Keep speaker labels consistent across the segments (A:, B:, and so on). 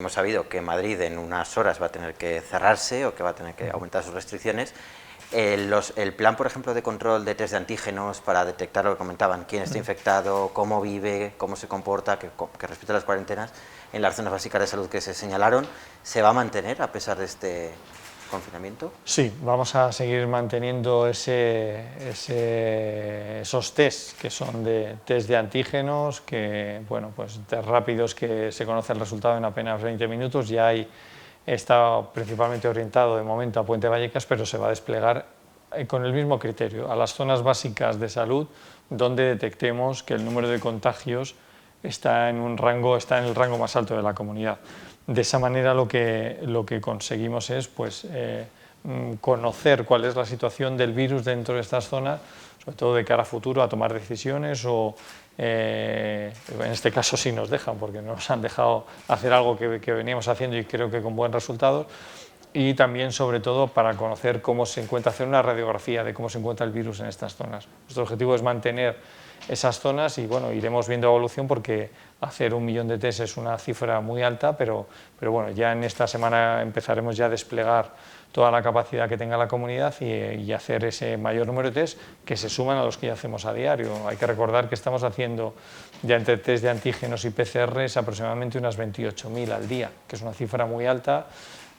A: Hemos sabido que Madrid en unas horas va a tener que cerrarse o que va a tener que aumentar sus restricciones. El plan, por ejemplo, de control de test de antígenos para detectar lo que comentaban, quién está infectado, cómo vive, cómo se comporta, que respeta las cuarentenas, en las zonas básicas de salud que se señalaron, ¿se va a mantener a pesar de este confinamiento?
B: Sí, vamos a seguir manteniendo esos test que son test de antígenos, que bueno, pues test rápidos que se conoce el resultado en apenas 20 minutos. Ya está principalmente orientado de momento a Puente Vallecas, pero se va a desplegar con el mismo criterio a las zonas básicas de salud donde detectemos que el número de contagios está en el rango más alto de la comunidad. De esa manera lo que conseguimos es pues, conocer cuál es la situación del virus dentro de estas zonas, sobre todo de cara a futuro, a tomar decisiones o, en este caso sí nos dejan, porque nos han dejado hacer algo que veníamos haciendo y creo que con buen resultado, y también sobre todo para conocer cómo se encuentra, hacer una radiografía de cómo se encuentra el virus en estas zonas. Nuestro objetivo es mantener esas zonas y bueno, iremos viendo evolución porque hacer 1 millón de test es una cifra muy alta, pero bueno, ya en esta semana empezaremos ya a desplegar toda la capacidad que tenga la comunidad y hacer ese mayor número de test que se suman a los que ya hacemos a diario. Hay que recordar que estamos haciendo ya entre test de antígenos y PCRs aproximadamente unas 28.000 al día, que es una cifra muy alta.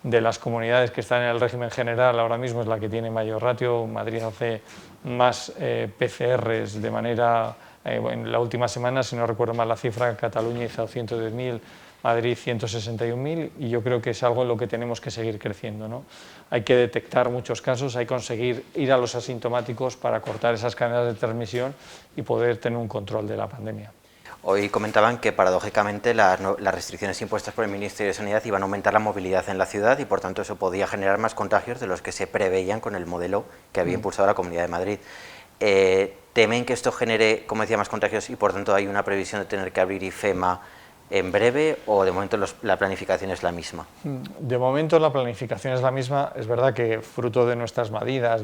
B: De las comunidades que están en el régimen general ahora mismo es la que tiene mayor ratio. Madrid hace más PCRs de manera, en la última semana, si no recuerdo mal la cifra, Cataluña hizo 110.000, Madrid 161.000 y yo creo que es algo en lo que tenemos que seguir creciendo, ¿no? Hay que detectar muchos casos, hay que conseguir ir a los asintomáticos para cortar esas cadenas de transmisión y poder tener un control de la pandemia.
A: Hoy comentaban que paradójicamente las restricciones impuestas por el Ministerio de Sanidad iban a aumentar la movilidad en la ciudad y por tanto eso podía generar más contagios de los que se preveían con el modelo que había impulsado la Comunidad de Madrid. ¿Temen que esto genere, como decía, más contagios y por tanto hay una previsión de tener que abrir IFEMA en breve o de momento la planificación es la misma?
B: De momento la planificación es la misma. Es verdad que fruto de nuestras medidas,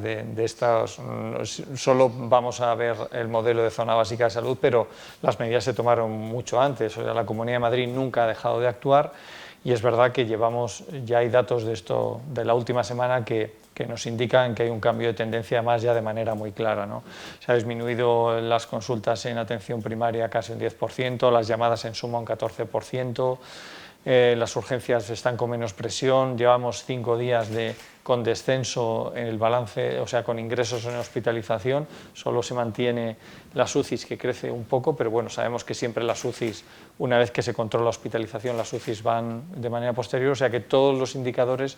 B: solo vamos a ver el modelo de zona básica de salud, pero las medidas se tomaron mucho antes. O sea, la Comunidad de Madrid nunca ha dejado de actuar y es verdad que ya hay datos de la última semana que nos indican que hay un cambio de tendencia más ya de manera muy clara, ¿no? Se ha disminuido las consultas en atención primaria casi un 10%, las llamadas en suma un 14%, las urgencias están con menos presión, llevamos 5 días con descenso en el balance, o sea, con ingresos en hospitalización, solo se mantiene las UCIs que crece un poco, pero bueno, sabemos que siempre las UCIs, una vez que se controla la hospitalización, las UCIs van de manera posterior, o sea que todos los indicadores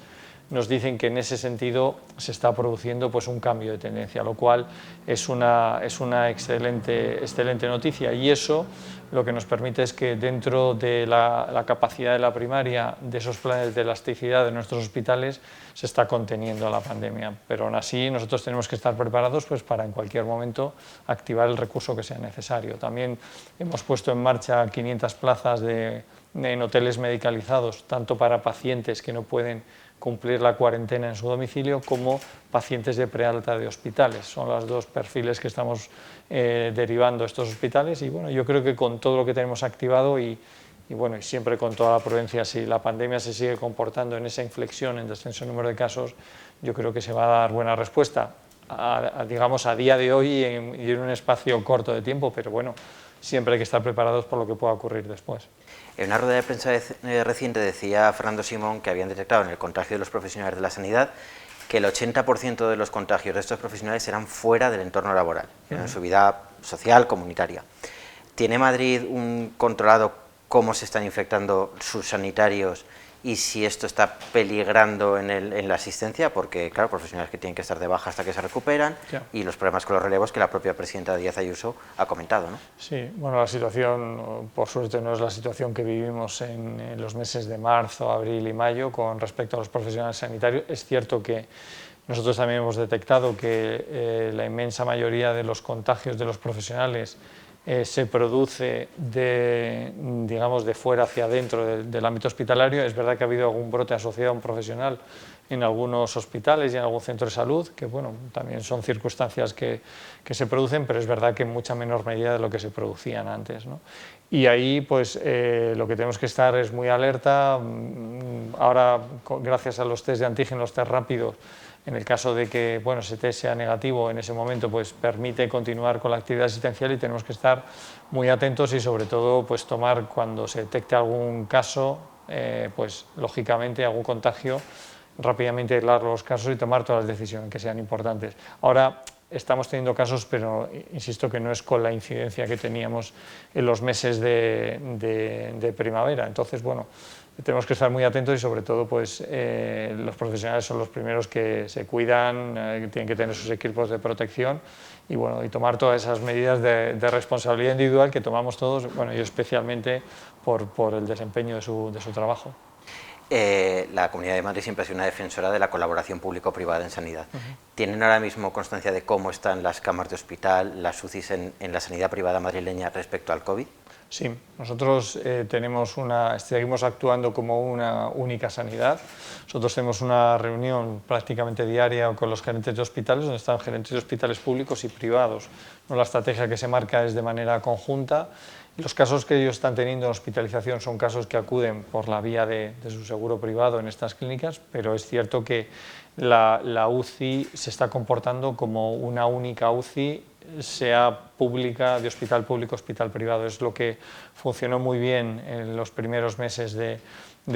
B: nos dicen que en ese sentido se está produciendo pues, un cambio de tendencia, lo cual es una excelente noticia y eso lo que nos permite es que dentro de la capacidad de la primaria, de esos planes de elasticidad de nuestros hospitales, se está conteniendo la pandemia, pero aún así nosotros tenemos que estar preparados pues, para en cualquier momento activar el recurso que sea necesario. También hemos puesto en marcha 500 plazas en hoteles medicalizados, tanto para pacientes que no pueden cumplir la cuarentena en su domicilio como pacientes de prealta de hospitales. Son los dos perfiles que estamos derivando a estos hospitales y bueno, yo creo que con todo lo que tenemos activado y siempre con toda la prudencia, si la pandemia se sigue comportando en esa inflexión en descenso en número de casos, yo creo que se va a dar buena respuesta, digamos a día de hoy y en un espacio corto de tiempo, pero bueno, siempre hay que estar preparados por lo que pueda ocurrir después.
A: En una rueda de prensa reciente decía Fernando Simón que habían detectado en el contagio de los profesionales de la sanidad que el 80% de los contagios de estos profesionales eran fuera del entorno laboral, en su vida social, comunitaria. ¿Tiene Madrid controlado cómo se están infectando sus sanitarios y si esto está peligrando en la asistencia? Porque, claro, profesionales que tienen que estar de baja hasta que se recuperan y los problemas con los relevos que la propia presidenta Díaz Ayuso ha comentado, ¿no?
B: Sí, bueno, la situación, por suerte, no es la situación que vivimos en los meses de marzo, abril y mayo con respecto a los profesionales sanitarios. Es cierto que nosotros también hemos detectado que la inmensa mayoría de los contagios de los profesionales se produce digamos, de fuera hacia adentro del ámbito hospitalario. Es verdad que ha habido algún brote asociado a un profesional en algunos hospitales y en algún centro de salud, que bueno, también son circunstancias que se producen, pero es verdad que en mucha menor medida de lo que se producían antes, ¿no? Y ahí pues lo que tenemos que estar es muy alerta. Ahora, gracias a los test de antígenos, los test rápidos, en el caso de que bueno, ese test sea negativo en ese momento, pues permite continuar con la actividad asistencial y tenemos que estar muy atentos y sobre todo pues tomar, cuando se detecte algún caso, pues lógicamente algún contagio, rápidamente aislar los casos y tomar todas las decisiones que sean importantes. Ahora estamos teniendo casos, pero insisto que no es con la incidencia que teníamos en los meses de primavera. Entonces, bueno, tenemos que estar muy atentos y sobre todo pues los profesionales son los primeros que se cuidan, tienen que tener sus equipos de protección y, bueno, y tomar todas esas medidas de responsabilidad individual que tomamos todos, bueno, y especialmente por el desempeño de su trabajo.
A: La Comunidad de Madrid siempre ha sido una defensora de la colaboración público-privada en sanidad. ¿Tienen ahora mismo constancia de cómo están las camas de hospital, las UCIs en la sanidad privada madrileña respecto al COVID?
B: Sí, nosotros seguimos actuando como una única sanidad. Nosotros tenemos una reunión prácticamente diaria con los gerentes de hospitales, donde están gerentes de hospitales públicos y privados. ¿No? La estrategia que se marca es de manera conjunta. Los casos que ellos están teniendo en hospitalización son casos que acuden por la vía de su seguro privado en estas clínicas, pero es cierto que la UCI se está comportando como una única UCI, sea pública, de hospital público, hospital privado. Es lo que funcionó muy bien en los primeros meses de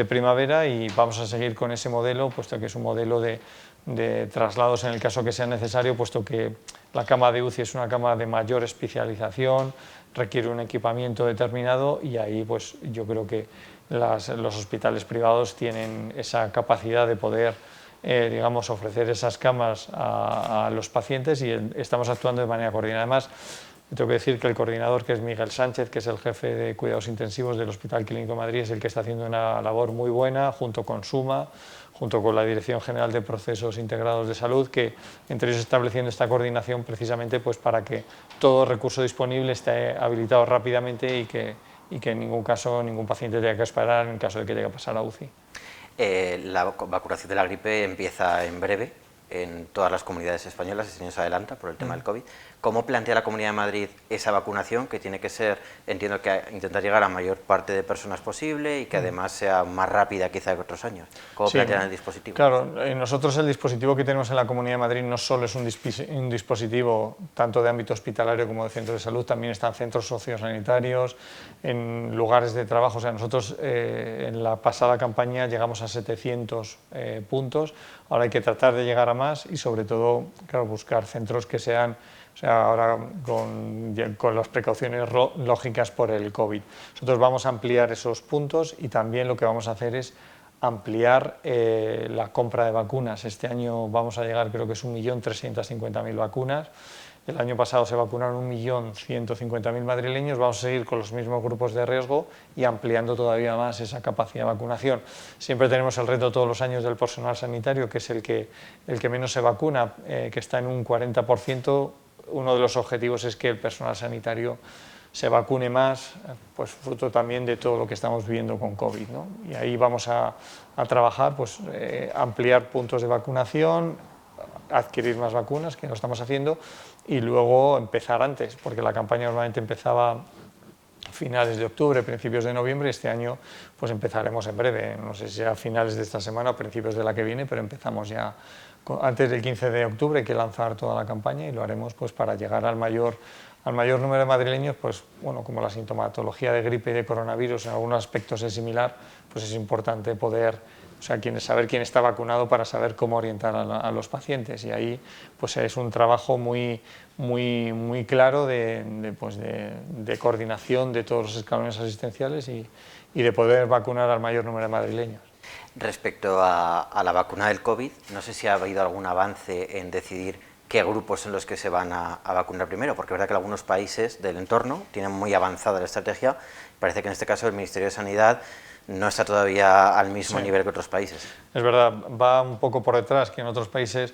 B: primavera y vamos a seguir con ese modelo, puesto que es un modelo de traslados en el caso que sea necesario, puesto que la cama de UCI es una cama de mayor especialización, requiere un equipamiento determinado y ahí pues yo creo que los hospitales privados tienen esa capacidad de poder digamos, ofrecer esas camas a los pacientes y estamos actuando de manera coordinada. Además, tengo que decir que el coordinador, que es Miguel Sánchez, que es el jefe de cuidados intensivos del Hospital Clínico de Madrid, es el que está haciendo una labor muy buena junto con SUMA, junto con la Dirección General de Procesos Integrados de Salud, que entre ellos estableciendo esta coordinación precisamente pues, para que todo recurso disponible esté habilitado rápidamente y que en ningún caso ningún paciente tenga que esperar en caso de que llegue a pasar a UCI.
A: La vacunación de la gripe empieza en breve en todas las comunidades españolas, este año se adelanta por el tema del COVID. ¿Cómo plantea la Comunidad de Madrid esa vacunación, que tiene que ser, entiendo que intentar llegar a la mayor parte de personas posible y que además sea más rápida quizá que otros años? ¿Cómo plantean el dispositivo?
B: Claro, nosotros el dispositivo que tenemos en la Comunidad de Madrid no solo es un dispositivo tanto de ámbito hospitalario como de centro de salud, también están centros sociosanitarios, en lugares de trabajo. O sea, nosotros en la pasada campaña llegamos a 700 puntos, ahora hay que tratar de llegar a más y sobre todo, claro, buscar centros que sean, o sea, ahora con las precauciones lógicas por el COVID. Nosotros vamos a ampliar esos puntos y también lo que vamos a hacer es ampliar la compra de vacunas. Este año vamos a llegar, creo que es 1.350.000 vacunas. El año pasado se vacunaron 1.150.000 madrileños. Vamos a seguir con los mismos grupos de riesgo y ampliando todavía más esa capacidad de vacunación. Siempre tenemos el reto todos los años del personal sanitario, que es el que menos se vacuna, que está en un 40%. Uno de los objetivos es que el personal sanitario se vacune más, pues fruto también de todo lo que estamos viviendo con COVID, ¿no? Y ahí vamos a trabajar, pues ampliar puntos de vacunación, adquirir más vacunas, que lo estamos haciendo, y luego empezar antes, porque la campaña normalmente empezaba a finales de octubre, principios de noviembre. Este año pues empezaremos en breve, no sé si a finales de esta semana o principios de la que viene, pero empezamos ya antes del 15 de octubre. Hay que lanzar toda la campaña y lo haremos pues para llegar al mayor número de madrileños. Pues bueno, como la sintomatología de gripe y de coronavirus en algunos aspectos es similar, pues es importante poder, o sea, saber quién está vacunado para saber cómo orientar a los pacientes, y ahí pues es un trabajo muy claro de coordinación de todos los escalones asistenciales y de poder vacunar al mayor número de madrileños.
A: Respecto a la vacuna del COVID, no sé si ha habido algún avance en decidir qué grupos son los que se van a vacunar primero, porque es verdad que algunos países del entorno tienen muy avanzada la estrategia. Parece que en este caso el Ministerio de Sanidad no está todavía al mismo nivel que otros países.
B: Es verdad, va un poco por detrás que en otros países,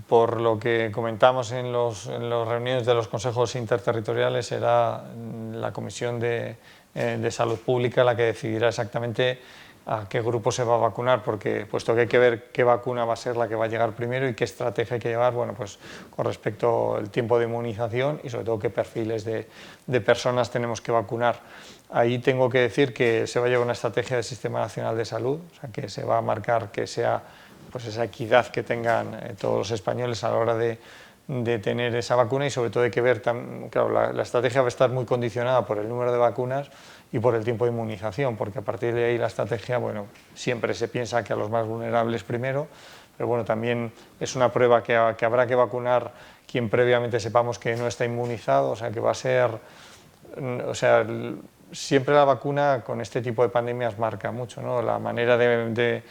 B: por lo que comentamos en las reuniones de los consejos interterritoriales. Será la Comisión de Salud Pública la que decidirá exactamente a qué grupo se va a vacunar, porque puesto que hay que ver qué vacuna va a ser la que va a llegar primero y qué estrategia hay que llevar, bueno, pues con respecto al tiempo de inmunización y sobre todo qué perfiles de personas tenemos que vacunar. Ahí tengo que decir que se va a llevar una estrategia del Sistema Nacional de Salud, o sea, que se va a marcar que sea pues esa equidad que tengan todos los españoles a la hora de tener esa vacuna, y sobre todo hay que ver, claro, la estrategia va a estar muy condicionada por el número de vacunas y por el tiempo de inmunización, porque a partir de ahí la estrategia, bueno, siempre se piensa que a los más vulnerables primero, pero bueno, también es una prueba que habrá que vacunar quien previamente sepamos que no está inmunizado, o sea que va a ser, o sea, siempre la vacuna con este tipo de pandemias marca mucho, ¿no? La manera de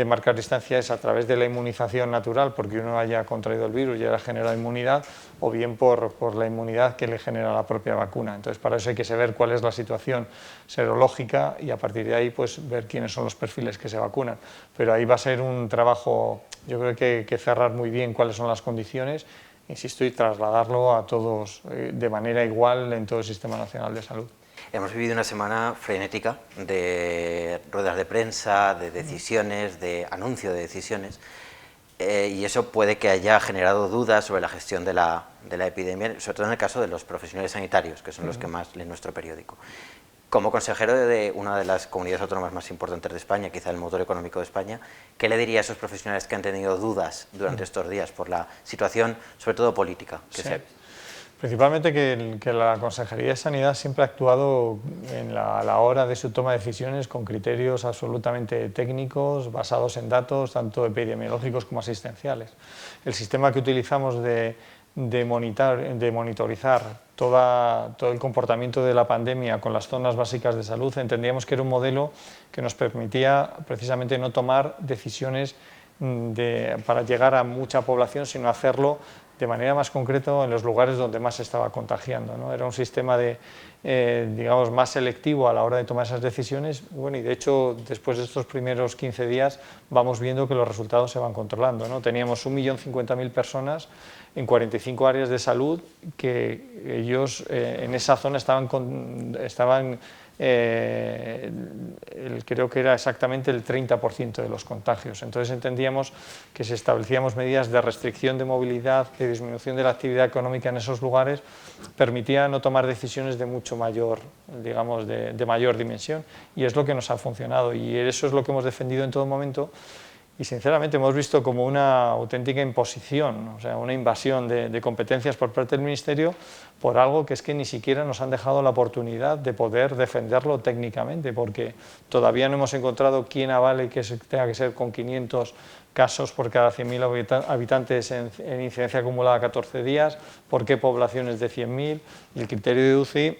B: marcar distancia es a través de la inmunización natural, porque uno haya contraído el virus y haya generado inmunidad, o bien por la inmunidad que le genera la propia vacuna. Entonces, para eso hay que saber cuál es la situación serológica y a partir de ahí pues ver quiénes son los perfiles que se vacunan. Pero ahí va a ser un trabajo, yo creo que hay que cerrar muy bien cuáles son las condiciones, insisto, y trasladarlo a todos de manera igual en todo el Sistema Nacional de Salud.
A: Hemos vivido una semana frenética de ruedas de prensa, de decisiones, de anuncio de decisiones, y eso puede que haya generado dudas sobre la gestión de la epidemia, sobre todo en el caso de los profesionales sanitarios, que son los que más leen nuestro periódico. Como consejero de una de las comunidades autónomas más importantes de España, quizá el motor económico de España, ¿qué le diría a esos profesionales que han tenido dudas durante estos días por la situación, sobre todo política, que se...
B: Principalmente que la Consejería de Sanidad siempre ha actuado a la hora de su toma de decisiones con criterios absolutamente técnicos, basados en datos, tanto epidemiológicos como asistenciales. El sistema que utilizamos de monitorizar todo el comportamiento de la pandemia con las zonas básicas de salud, entendíamos que era un modelo que nos permitía precisamente no tomar decisiones para llegar a mucha población, sino hacerlo de manera más concreta en los lugares donde más se estaba contagiando, ¿no? Era un sistema digamos, más selectivo a la hora de tomar esas decisiones. Bueno, y de hecho, después de estos primeros 15 días, vamos viendo que los resultados se van controlando, ¿no? Teníamos 1.050.000 personas en 45 áreas de salud que ellos en esa zona creo que era exactamente el 30% de los contagios. Entonces entendíamos que si establecíamos medidas de restricción de movilidad, de disminución de la actividad económica en esos lugares, permitía no tomar decisiones de mucho mayor, digamos, de mayor dimensión, y es lo que nos ha funcionado y eso es lo que hemos defendido en todo momento. Y sinceramente hemos visto como una auténtica imposición, o sea, una invasión de competencias por parte del Ministerio por algo que es que ni siquiera nos han dejado la oportunidad de poder defenderlo técnicamente, porque todavía no hemos encontrado quién avale que tenga que ser con 500 casos por cada 100.000 habitantes en incidencia acumulada 14 días, por qué poblaciones de 100.000, y el criterio de UCI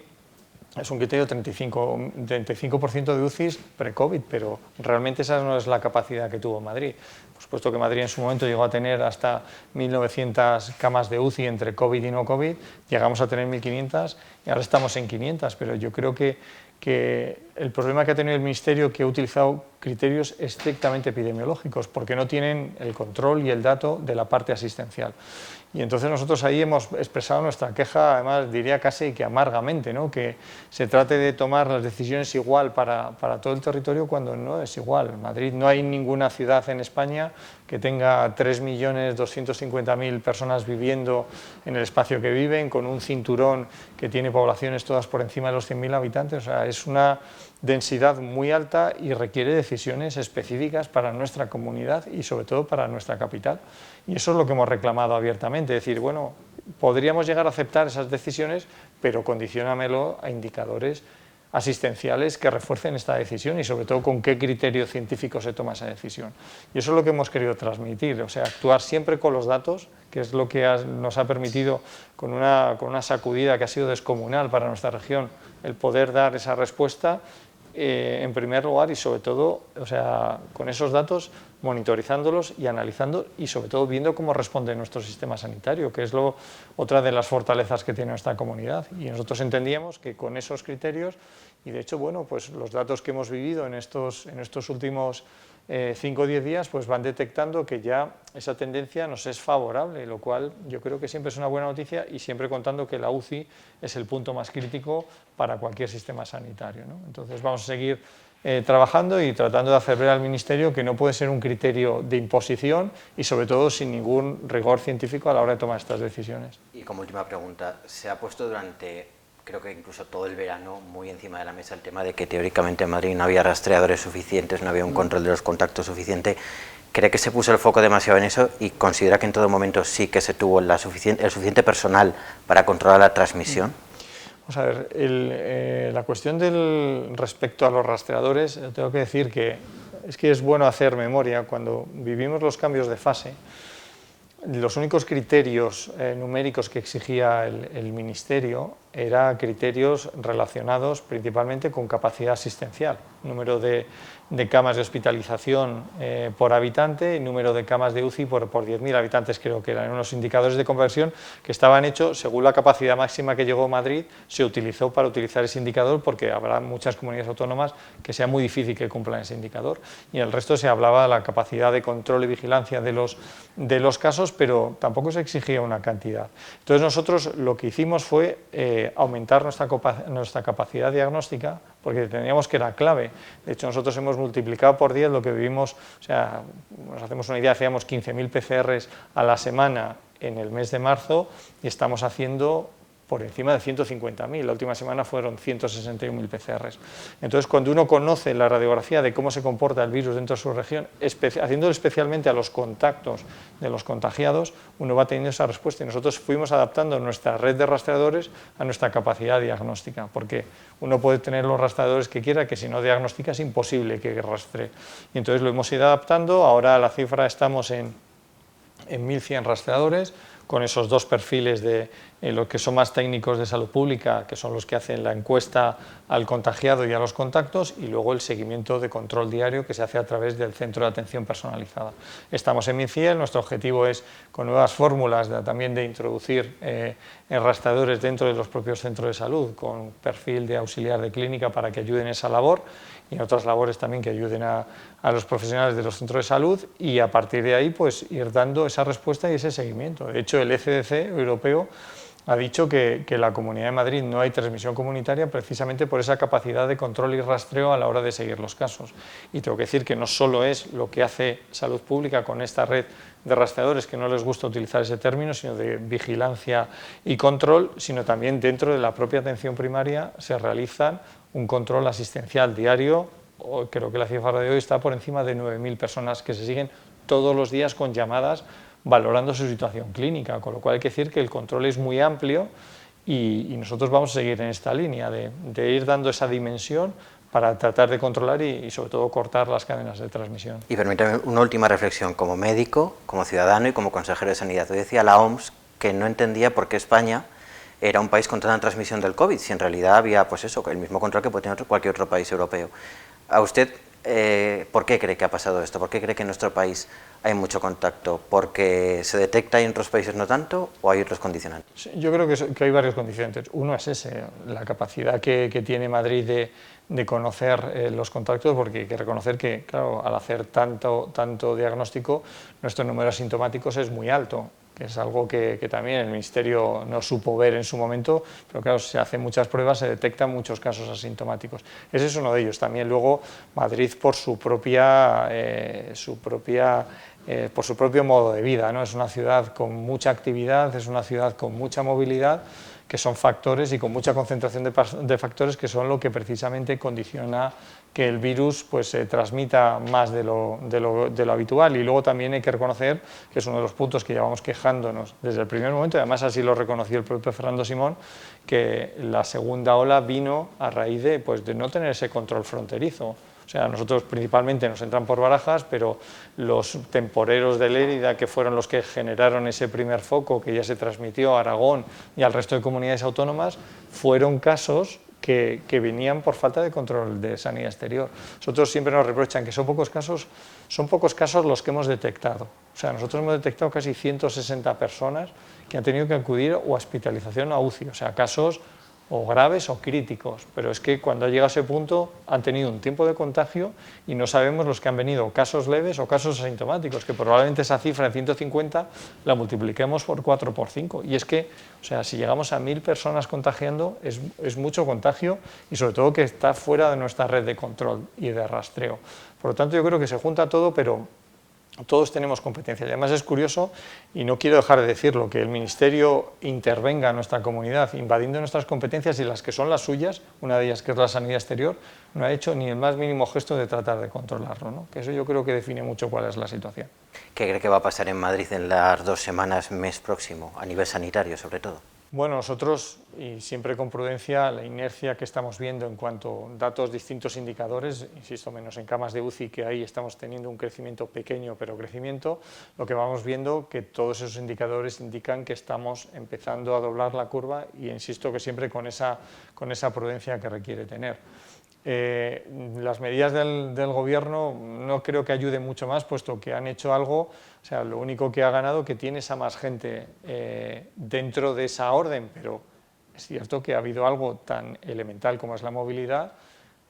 B: es un criterio de 35% de UCIs pre-COVID, pero realmente esa no es la capacidad que tuvo Madrid. Por supuesto que Madrid en su momento llegó a tener hasta 1.900 camas de UCI entre COVID y no COVID, llegamos a tener 1.500 y ahora estamos en 500, pero yo creo que el problema que ha tenido el Ministerio, que ha utilizado criterios estrictamente epidemiológicos, porque no tienen el control y el dato de la parte asistencial. Y entonces nosotros ahí hemos expresado nuestra queja, además diría casi que amargamente, ¿no? Que se trate de tomar las decisiones igual para todo el territorio cuando no es igual. En Madrid no hay ninguna ciudad en España que tenga 3.250.000 personas viviendo en el espacio que viven, con un cinturón que tiene poblaciones todas por encima de los 100.000 habitantes. O sea, es una densidad muy alta y requiere decisiones específicas para nuestra comunidad y sobre todo para nuestra capital. Y eso es lo que hemos reclamado abiertamente, decir, bueno, podríamos llegar a aceptar esas decisiones, pero condiciónamelo a indicadores asistenciales que refuercen esta decisión y sobre todo con qué criterio científico se toma esa decisión. Y eso es lo que hemos querido transmitir, o sea, actuar siempre con los datos, que es lo que nos ha permitido con una sacudida que ha sido descomunal para nuestra región, el poder dar esa respuesta en primer lugar y sobre todo, o sea, con esos datos monitorizándolos y analizando y sobre todo viendo cómo responde nuestro sistema sanitario, que es otra de las fortalezas que tiene nuestra comunidad. Y nosotros entendíamos que con esos criterios, y de hecho, bueno, pues los datos que hemos vivido en estos últimos 5 o 10 días, pues van detectando que ya esa tendencia nos es favorable, lo cual yo creo que siempre es una buena noticia y siempre contando que la UCI es el punto más crítico para cualquier sistema sanitario, ¿no? Entonces vamos a seguir trabajando y tratando de hacer ver al Ministerio que no puede ser un criterio de imposición y sobre todo sin ningún rigor científico a la hora de tomar estas decisiones.
A: Y como última pregunta, se ha puesto durante, creo que incluso todo el verano, muy encima de la mesa el tema de que teóricamente en Madrid no había rastreadores suficientes, no había un control de los contactos suficiente. ¿Cree que se puso el foco demasiado en eso y considera que en todo momento sí que se tuvo el suficiente personal para controlar la transmisión?
B: Vamos a ver, la cuestión respecto a los rastreadores, tengo que decir que es bueno hacer memoria. Cuando vivimos los cambios de fase, los únicos criterios numéricos que exigía el Ministerio eran criterios relacionados principalmente con capacidad asistencial, número de camas de hospitalización por habitante y número de camas de UCI por 10.000 habitantes, creo que eran unos indicadores de conversión que estaban hechos según la capacidad máxima que llegó Madrid. Se utilizó para utilizar ese indicador porque habrá muchas comunidades autónomas que sea muy difícil que cumplan ese indicador, y en el resto se hablaba de la capacidad de control y vigilancia de los casos, pero tampoco se exigía una cantidad. Entonces nosotros lo que hicimos fue aumentar nuestra capacidad diagnóstica, porque teníamos que era clave. De hecho, nosotros hemos multiplicado por 10 lo que vivimos, o sea, nos hacemos una idea, hacíamos 15.000 PCRs a la semana en el mes de marzo y estamos haciendo por encima de 150.000, la última semana fueron 161.000 PCRs. Entonces, cuando uno conoce la radiografía de cómo se comporta el virus dentro de su región, haciéndolo especialmente a los contactos de los contagiados, uno va teniendo esa respuesta, y nosotros fuimos adaptando nuestra red de rastreadores a nuestra capacidad diagnóstica, porque uno puede tener los rastreadores que quiera, que si no diagnostica es imposible que rastree. Y entonces lo hemos ido adaptando. Ahora la cifra estamos en 1.100 rastreadores, con esos dos perfiles de los que son más técnicos de salud pública, que son los que hacen la encuesta al contagiado y a los contactos, y luego el seguimiento de control diario que se hace a través del centro de atención personalizada. Estamos en 1.100, nuestro objetivo es, con nuevas fórmulas también de introducir rastreadores dentro de los propios centros de salud, con perfil de auxiliar de clínica para que ayuden en esa labor, y en otras labores también que ayuden a los profesionales de los centros de salud, y a partir de ahí pues ir dando esa respuesta y ese seguimiento. De hecho, el ECDC europeo ha dicho que en la Comunidad de Madrid no hay transmisión comunitaria precisamente por esa capacidad de control y rastreo a la hora de seguir los casos. Y tengo que decir que no solo es lo que hace Salud Pública con esta red de rastreadores, que no les gusta utilizar ese término, sino de vigilancia y control, sino también dentro de la propia atención primaria se realizan un control asistencial diario. Creo que la cifra de hoy está por encima de 9.000 personas que se siguen todos los días con llamadas valorando su situación clínica, con lo cual hay que decir que el control es muy amplio, y nosotros vamos a seguir en esta línea de ir dando esa dimensión para tratar de controlar y sobre todo cortar las cadenas de transmisión.
A: Y permítame una última reflexión, como médico, como ciudadano y como consejero de Sanidad. Hoy decía la OMS que no entendía por qué España era un país con tanta transmisión del COVID, si en realidad había pues eso, el mismo control que puede tener cualquier otro país europeo. ¿A usted por qué cree que ha pasado esto? ¿Por qué cree que en nuestro país hay mucho contacto? ¿Porque se detecta y en otros países no tanto, o hay otros condicionantes?
B: Yo creo que hay varios condicionantes. Uno es ese, la capacidad que tiene Madrid de conocer los contactos, porque hay que reconocer que, claro, al hacer tanto diagnóstico, nuestro número de asintomáticos es muy alto, que es algo que también el Ministerio no supo ver en su momento, pero claro, se hacen muchas pruebas, se detectan muchos casos asintomáticos. Ese es uno de ellos. También luego Madrid, por su propio modo de vida, ¿no? Es una ciudad con mucha actividad, es una ciudad con mucha movilidad, que son factores, y con mucha concentración de factores que son lo que precisamente condiciona que el virus pues, se transmita más de lo habitual. Y luego también hay que reconocer, que es uno de los puntos que llevamos quejándonos desde el primer momento, y además así lo reconoció el propio Fernando Simón, que la segunda ola vino a raíz de no tener ese control fronterizo. O sea, nosotros principalmente nos entran por Barajas, pero los temporeros de Lérida, que fueron los que generaron ese primer foco que ya se transmitió a Aragón y al resto de comunidades autónomas, fueron casos que venían por falta de control de sanidad exterior. Nosotros siempre nos reprochan que son pocos casos los que hemos detectado. O sea, nosotros hemos detectado casi 160 personas que han tenido que acudir a hospitalización o a UCI, o sea, casos o graves o críticos, pero es que cuando ha llegado a ese punto han tenido un tiempo de contagio y no sabemos los que han venido casos leves o casos asintomáticos, que probablemente esa cifra de 150 la multipliquemos por 4 o por 5. Y es que, o sea, si llegamos a 1000 personas contagiando, es mucho contagio y sobre todo que está fuera de nuestra red de control y de rastreo. Por lo tanto, yo creo que se junta todo, pero todos tenemos competencias. Y además es curioso, y no quiero dejar de decirlo, que el Ministerio intervenga en nuestra comunidad, invadiendo nuestras competencias y las que son las suyas, una de ellas que es la sanidad exterior, no ha hecho ni el más mínimo gesto de tratar de controlarlo, ¿no? Que eso yo creo que define mucho cuál es la situación.
A: ¿Qué cree que va a pasar en Madrid en las 2 semanas, mes próximo, a nivel sanitario sobre todo?
B: Bueno, nosotros, y siempre con prudencia, la inercia que estamos viendo en cuanto a datos, distintos indicadores, insisto, menos en camas de UCI, que ahí estamos teniendo un crecimiento pequeño, pero crecimiento, lo que vamos viendo que todos esos indicadores indican que estamos empezando a doblar la curva y insisto que siempre con esa prudencia que requiere tener. Las medidas del gobierno no creo que ayuden mucho más, puesto que han hecho algo, o sea, lo único que ha ganado que tienes a más gente dentro de esa orden, pero es cierto que ha habido algo tan elemental como es la movilidad,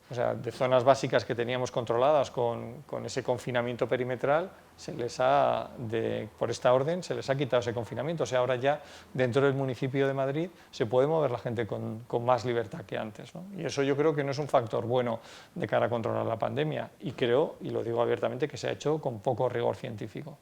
B: o sea, de zonas básicas que teníamos controladas con ese confinamiento perimetral, por esta orden se les ha quitado ese confinamiento. O sea, ahora ya dentro del municipio de Madrid se puede mover la gente con más libertad que antes, ¿no? Y eso yo creo que no es un factor bueno de cara a controlar la pandemia. Y creo, y lo digo abiertamente, que se ha hecho con poco rigor científico.